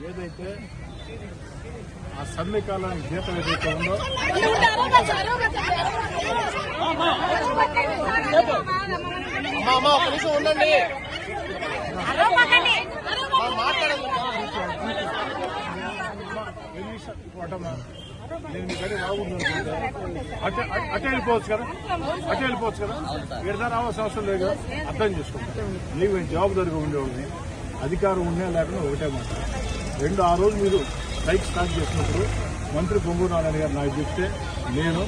ఏదైతే ఆ సమ్మె కాలానికి జీతం ఏదైతే ఉందో ఉండండి నేను మీ దగ్గర రాకూడదు అటే వెళ్ళిపోవచ్చు కదా ఇక్కడ రావాల్సిన అవసరం లేదు కదా. అర్థం చేసుకోండి. నీవు జవాబుదారిగా ఉండేవాడిని, అధికారం ఉన్నా లేకుండా ఒకటే మాట. ఆ రోజు మీరు స్ట్రైక్ స్టార్ట్ చేసినప్పుడు మంత్రి పొంగూరు నారాయణ గారు నాకు చెప్తే నేను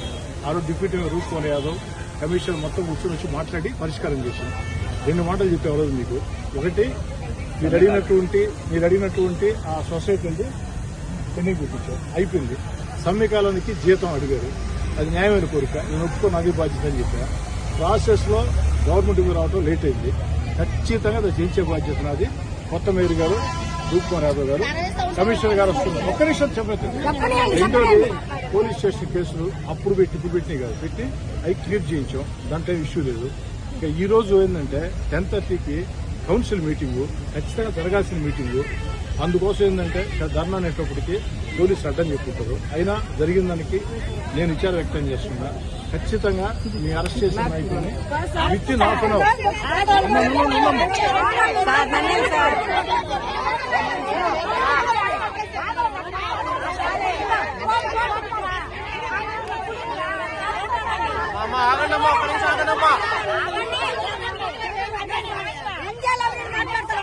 ఆ రోజు డిప్యూటీ రూప్ కుమార్ యాదవ్ కమిషనర్ మొత్తం కూర్చొని వచ్చి మాట్లాడి పరిష్కారం చేశాను. 2 మాటలు చెప్పే రోజు మీకు. ఒకటి, మీరు అడిగినటువంటి ఆ సొసైటీ అంటే పెండింగ్ పెట్టించారు, అయిపోయింది. సమ్మె కాలానికి జీతం అడిగారు, అది న్యాయమైన కోరిక, నేను ఒప్పుకొని అదే బాధ్యత అని చెప్పా. ప్రాసెస్ లో గవర్నమెంట్కి రావడం లేట్ అయింది. ఖచ్చితంగా అది చేయించే బాధ్యత నాది. కొత్త మేయర్ గారు రూప్ కుమార్ యాదవ్ గారు, కమిషనర్ గారు వస్తున్నారు. ఒక్క నిమిషం చెప్పండి. రెండోది, పోలీస్ స్టేషన్ కేసులు అప్పుడు ఇప్పుడు పెట్టినాయి కాదు, పెట్టి అవి క్లియర్ చేయించాం. దాంట్లో ఇష్యూ లేదు. ఇంకా ఈ రోజు ఏంటంటే 10:30కి కౌన్సిల్ మీటింగు, ఖచ్చితంగా జరగాల్సిన మీటింగు. అందుకోసం ఏంటంటే ధర్నా అనేటప్పటికీ పోలీసులు అడ్డం చెప్పుకుంటారు. అయినా జరిగిన దానికి నేను విచారం వ్యక్తం చేస్తున్నా. ఖచ్చితంగా మీ అరెస్ట్ చేసిన నాయకులని విత్ హాఫ్ అన్ అవర్